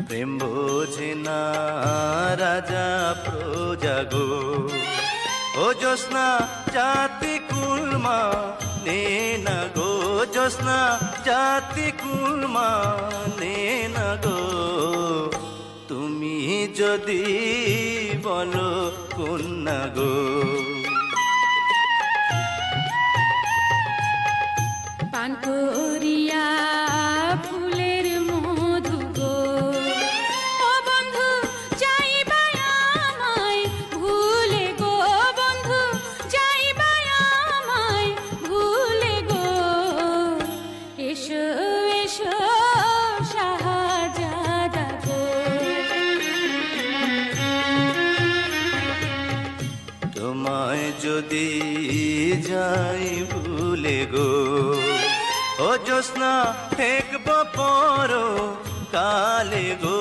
প্রেম বোঝে না রাজা প্রজা গো। ও জ্যোৎস্না জাতি কুলমা নে না গো, জ্যোৎস্না জাতি কুলমা নে না গো। তুমি যদি বলো কন্যা গো। পান করিয়া ফুলের মধু গো, ও বন্ধু যাইবা আমায় ভুলে গো, বন্ধু যাইবা আমায় ভুলে গো। এসো এসো শাহজাদা গো। তোমায় যদি যাই ভুলে গো, ও জ্যোৎস্না ঠেকব পর কালে গো।